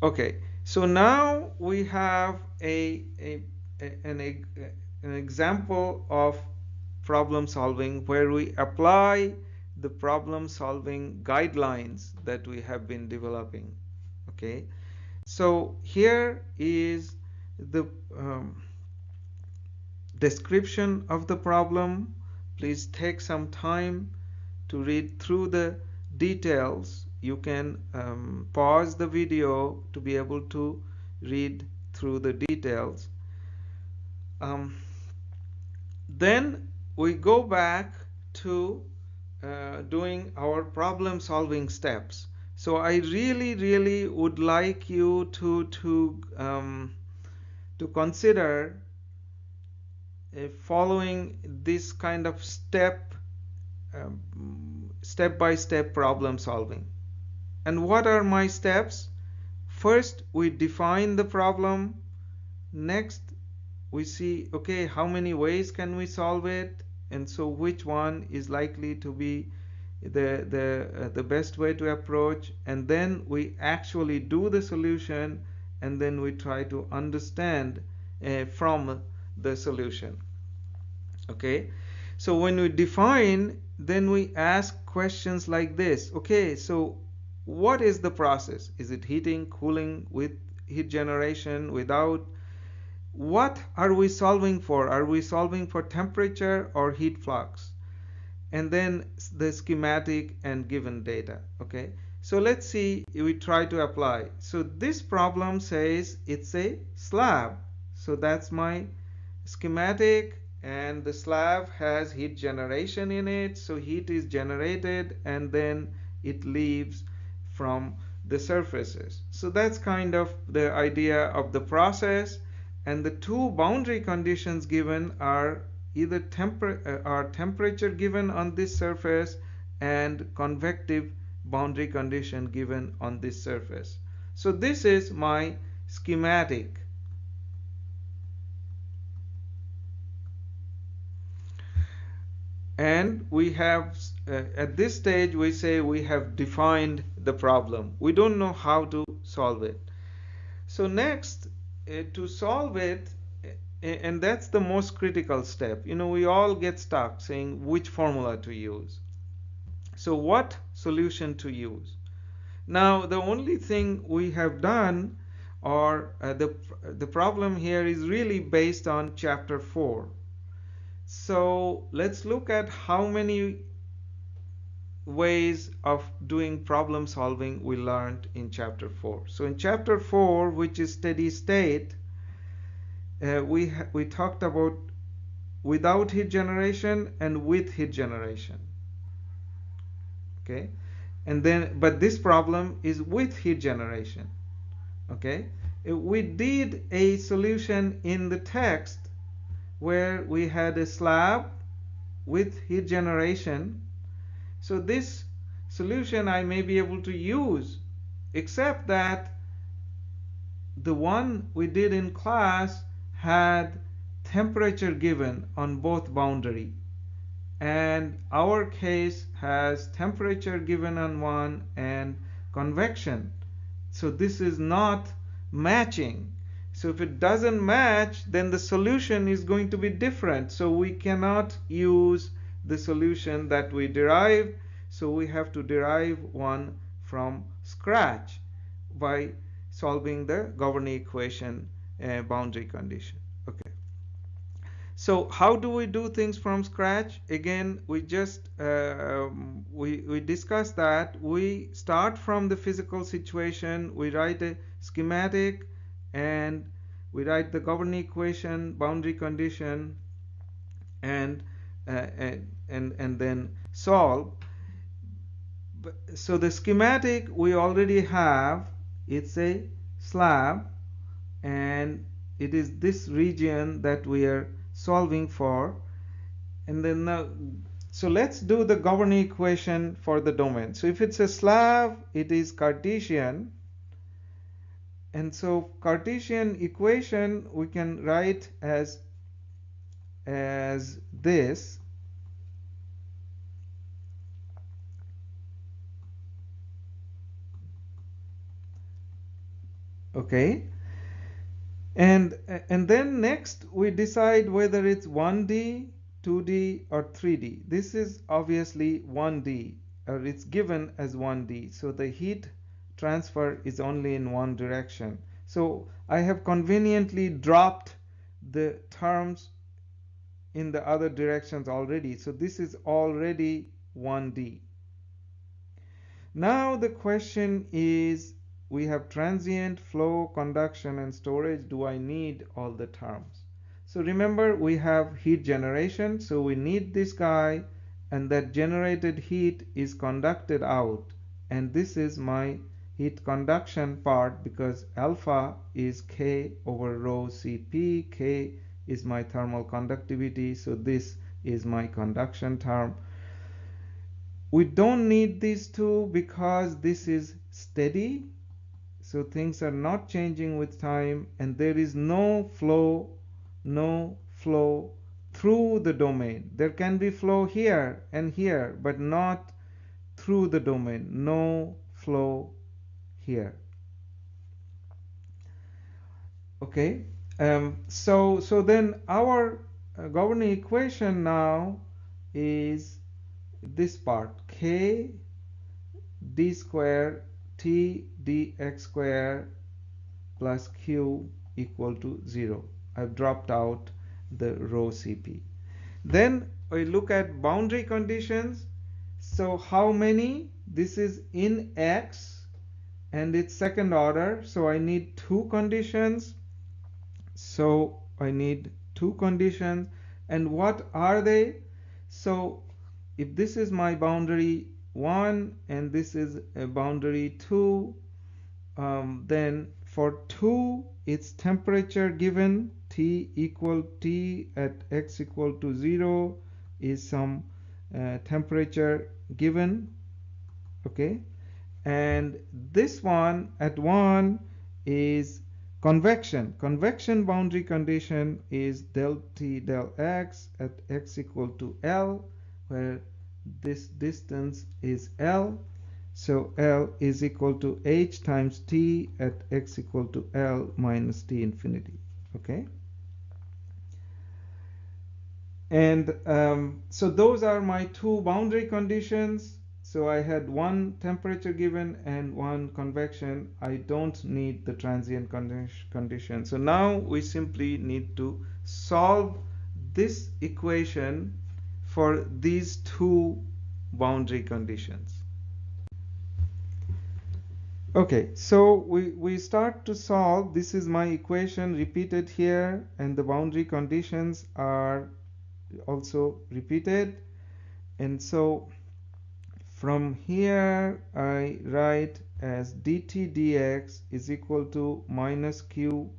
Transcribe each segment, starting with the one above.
Okay, so now we have an example of problem solving where we apply the problem solving guidelines that we have been developing. Okay, so here is the description of the problem. Please take some time to read through the details. You can pause the video to be able to read through the details. Um, then we go back to doing our problem solving steps. So I really would like you to consider following this kind of step by step problem solving. And what are my steps? First, we define the problem. Next, we see, okay, how many ways can we solve it? And so which one is likely to be the best way to approach? And then we actually do the solution, and then we try to understand from the solution. Okay, so when we define, then we ask questions like this. Okay, so what is the process? Is it heating, cooling, with heat generation, without? What are we solving for? Are we solving for temperature or heat flux? And then the schematic and given data. Okay, so let's see, we try to apply. So this problem says it's a slab, so that's my schematic, and the slab has heat generation in it, so heat is generated and then it leaves from the surfaces. So that's kind of the idea of the process. And the two boundary conditions given are either temperature given on this surface and convective boundary condition given on this surface. So this is my schematic. And we have at this stage we say we have defined the problem. We don't know how to solve it. So next, to solve it, and that's the most critical step. We all get stuck saying which formula to use. So what solution to use? Now the only thing we have done, or the problem here is really based on chapter 4. So let's look at how many ways of doing problem solving we learned in chapter 4. So in chapter 4, which is steady state, we talked about without heat generation and with heat generation. Okay, and then but this problem is with heat generation. Okay, we did a solution in the text where we had a slab with heat generation. So this solution I may be able to use, except that the one we did in class had temperature given on both boundary, and our case has temperature given on one and convection. So this is not matching. So if it doesn't match, then the solution is going to be different. So we cannot use the solution that we derived. So we have to derive one from scratch by solving the governing equation boundary condition. Okay. So how do we do things from scratch? Again, we just we discussed that we start from the physical situation. We write a schematic, and we write the governing equation, boundary condition, and and then solve. So the schematic we already have. It's a slab, and it is this region that we are solving for. And then now, so let's do the governing equation for the domain. So if it's a slab, it is Cartesian. And so Cartesian equation we can write as this. Okay, and then next we decide whether it's 1D, 2D, or 3D. This is obviously 1D, or it's given as 1D, so the heat transfer is only in one direction. So I have conveniently dropped the terms in the other directions already, so this is already 1D. Now the question is, we have transient, flow, conduction, and storage. Do I need all the terms? So remember, we have heat generation, so we need this guy, and that generated heat is conducted out, and this is my heat conduction part, because alpha is K over rho Cp. K is my thermal conductivity, so this is my conduction term. We don't need these two because this is steady, so things are not changing with time, and there is no flow through the domain. There can be flow here and here, but not through the domain. No flow here. Okay, so then our governing equation now is this part, K d square T dx square plus Q equal to 0. I've dropped out the rho Cp. Then we look at boundary conditions. So how many? This is in X and it's second order, so I need two conditions. So I need two conditions, and what are they? So if this is my boundary 1 and this is a boundary 2, then for 2 it's temperature given, T equal T at x equal to 0 is some temperature given. Okay, and this one at 1 is convection. Convection boundary condition is del T del x at x equal to L, where this distance is L. So L is equal to H times T at x equal to L minus T infinity. Okay. And so those are my two boundary conditions. So I had one temperature given and one convection. I don't need the transient condition. So now we simply need to solve this equation for these two boundary conditions. Okay, so we start to solve. This is my equation repeated here, and the boundary conditions are also repeated. And so from here I write as dt dx is equal to minus q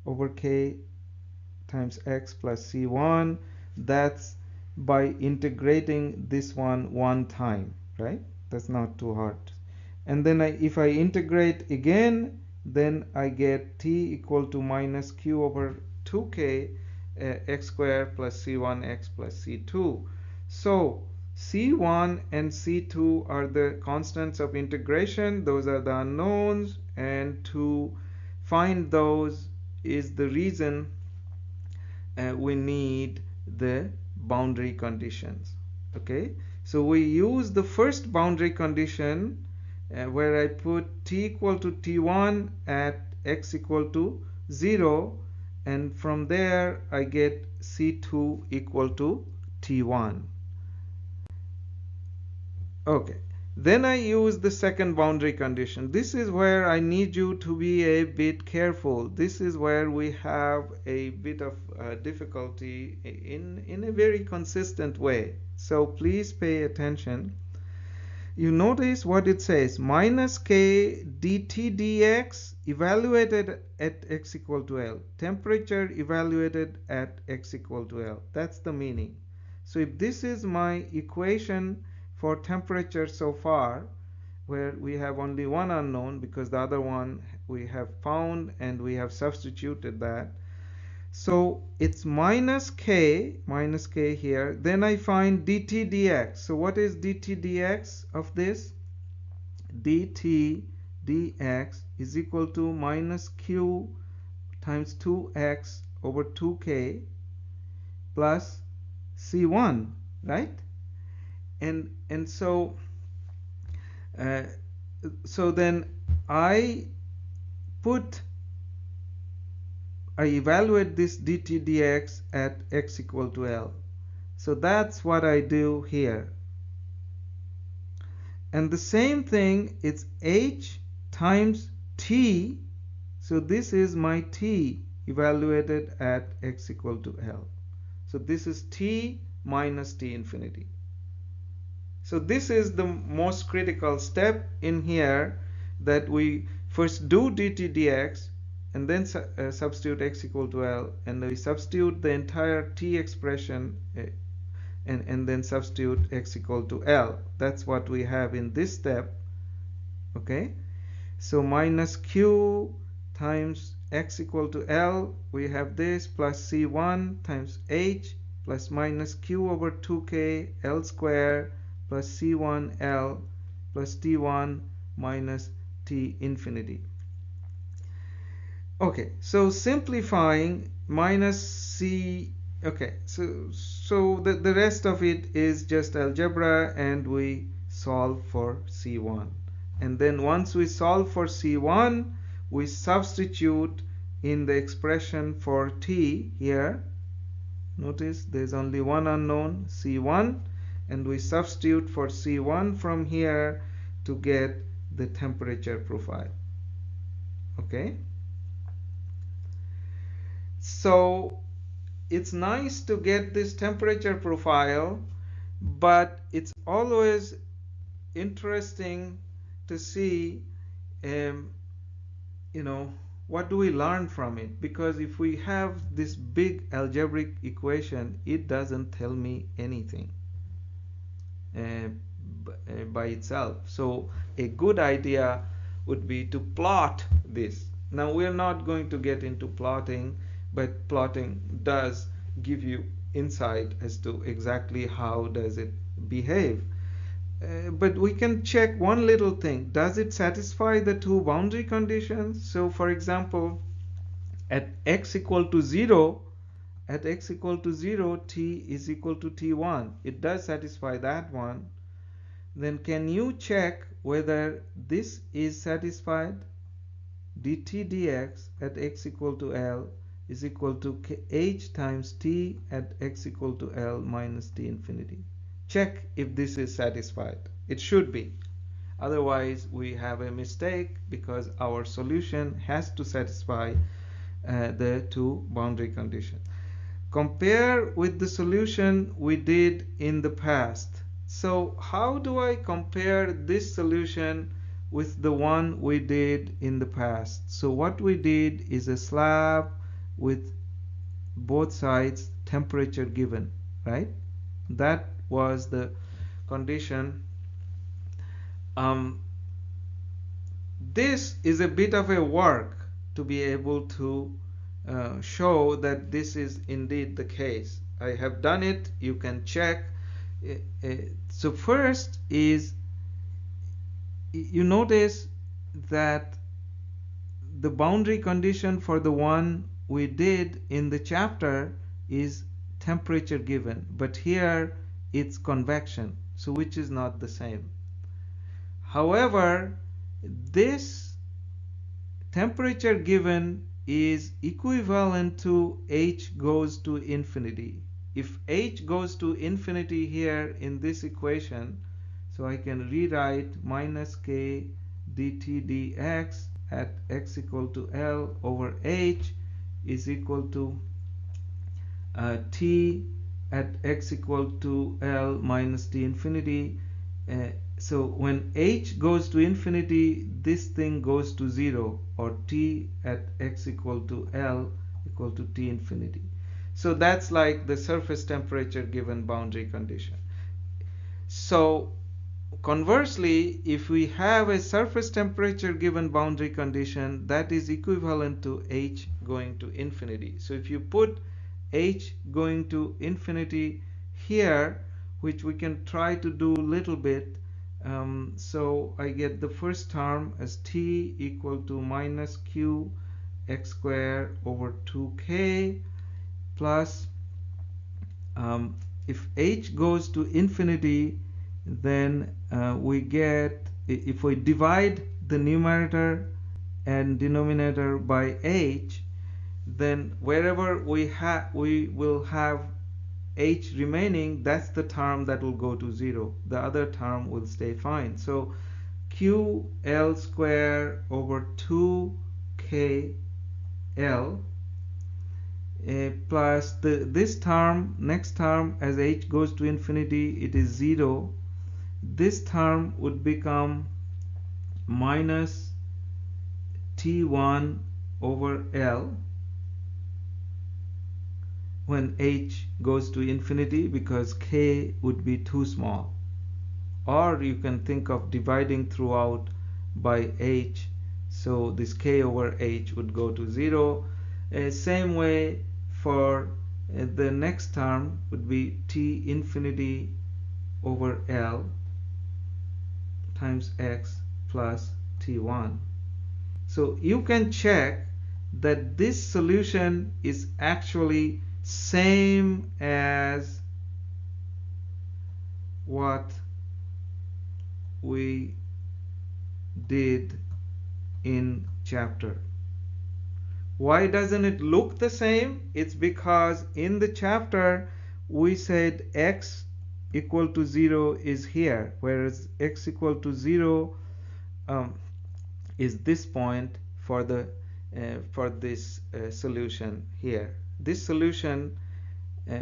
over k times x plus c1. That's by integrating this one time, right? That's not too hard. And then if I integrate again, then I get t equal to minus q over 2k x squared plus c1 x plus c2. So c1 and c2 are the constants of integration. Those are the unknowns, and to find those is the reason we need the boundary conditions. Okay, so we use the first boundary condition where I put t equal to t1 at x equal to 0, and from there I get c2 equal to t1. Okay, then I use the second boundary condition. This is where I need you to be a bit careful. This is where we have a bit of difficulty in a very consistent way. So please pay attention. You notice what it says, minus k dt dx evaluated at x equal to L, temperature evaluated at x equal to L. That's the meaning. So if this is my equation for temperature so far, where we have only one unknown because the other one we have found and we have substituted that. So it's minus k here. Then I find dt dx. So what is dt dx of this? Dt dx is equal to minus q times 2x over 2k plus c1, right? And so so then I evaluate this dt dx at x equal to L. So that's what I do here. And the same thing, it's h times t. So this is my t evaluated at x equal to L. So this is t minus t infinity. So this is the most critical step in here, that we first do dt dx and then substitute x equal to L, and we substitute the entire t expression and then substitute x equal to L. That's what we have in this step. Okay, so minus q times x equal to L, we have this, plus c1 times h plus minus q over 2k L square plus c1 L plus t1 minus t infinity. Okay, so simplifying, minus c, okay, so the rest of it is just algebra, and we solve for c1. And then once we solve for c1, we substitute in the expression for t here. Notice there's only one unknown, c1, and we substitute for c1 from here to get the temperature profile. Okay, so it's nice to get this temperature profile, but it's always interesting to see what do we learn from it, because if we have this big algebraic equation, it doesn't tell me anything by itself. So a good idea would be to plot this. Now we're not going to get into plotting, but plotting does give you insight as to exactly how does it behave. But we can check one little thing. Does it satisfy the two boundary conditions? So for example, at x equal to 0, t is equal to t1. It does satisfy that one. Then can you check whether this is satisfied? dt dx at x equal to L is equal to h times t at x equal to L minus t infinity. Check if this is satisfied. It should be. Otherwise, we have a mistake, because our solution has to satisfy the two boundary conditions. Compare with the solution we did in the past. So how do I compare this solution with the one we did in the past? So what we did is a slab with both sides temperature given, right? That was the condition. This is a bit of a work to be able to show that this is indeed the case. I have done it. You can check. So first is, you notice that the boundary condition for the one we did in the chapter is temperature given, but here it's convection, so which is not the same. However, this temperature given is equivalent to h goes to infinity. If h goes to infinity here in this equation, so I can rewrite minus k dt dx at x equal to L over h is equal to t at x equal to L minus t infinity. So when h goes to infinity, this thing goes to 0, or t at x equal to L equal to t infinity. So that's like the surface temperature given boundary condition. So conversely, if we have a surface temperature given boundary condition, that is equivalent to h going to infinity. So if you put h going to infinity here, which we can try to do a little bit, So I get the first term as t equal to minus q x squared over 2k plus, if h goes to infinity, then we get, if we divide the numerator and denominator by h, then wherever we will have h remaining, that's the term that will go to 0. The other term will stay fine. So ql square over 2kl plus this term, next term, as h goes to infinity, it is 0. This term would become minus t1 over l when h goes to infinity, because k would be too small. Or you can think of dividing throughout by h, so this k over h would go to 0. Same way for the next term would be t infinity over l times x plus t1. So you can check that this solution is actually same as what we did in chapter. Why doesn't it look the same? It's because in the chapter we said x equal to 0 is here, whereas x equal to 0 is this point for this solution here. This solution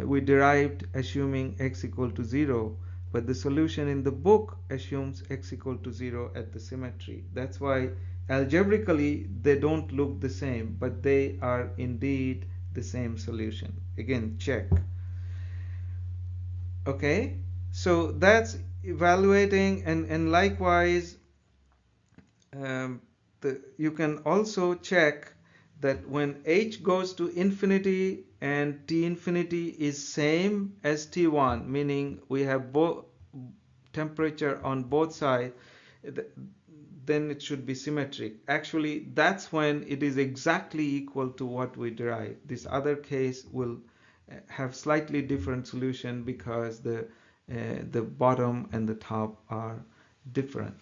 we derived assuming x equal to 0, but the solution in the book assumes x equal to 0 at the symmetry. That's why algebraically they don't look the same, but they are indeed the same solution. Again, check. Okay, so that's evaluating, and likewise you can also check that when h goes to infinity and t infinity is same as t1, meaning we have both temperature on both sides, then it should be symmetric. Actually, that's when it is exactly equal to what we derive. This other case will have slightly different solution because the bottom and the top are different.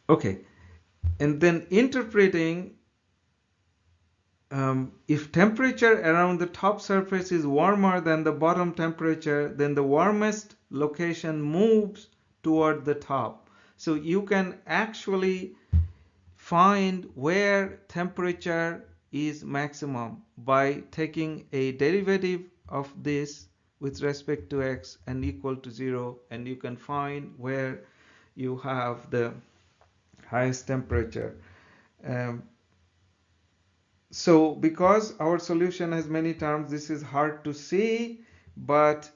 Okay, and then interpreting, if temperature around the top surface is warmer than the bottom temperature, then the warmest location moves toward the top. So you can actually find where temperature is maximum by taking a derivative of this with respect to x and equal to 0, and you can find where you have the highest temperature. So because our solution has many terms, this is hard to see, but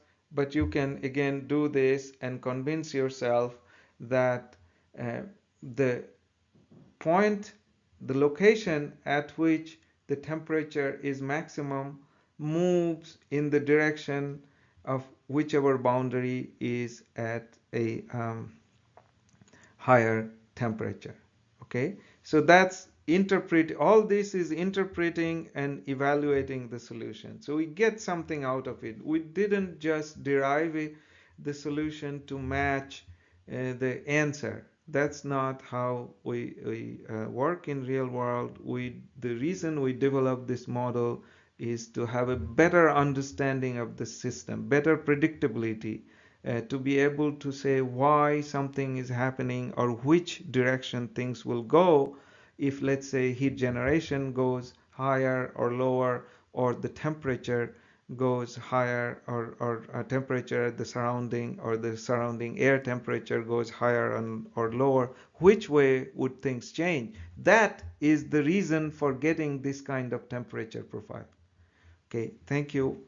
you can again do this and convince yourself that the point, the location at which the temperature is maximum moves in the direction of whichever boundary is at a higher temperature. Okay, so that's all this is interpreting and evaluating the solution. So we get something out of it. We didn't just derive the solution to match the answer. That's not how we work in real world. The reason we developed this model is to have a better understanding of the system, better predictability, to be able to say why something is happening or which direction things will go if, let's say, heat generation goes higher or lower, or the temperature goes higher, or a temperature at the surrounding, or the surrounding air temperature goes higher or lower. Which way would things change? That is the reason for getting this kind of temperature profile. Okay, thank you.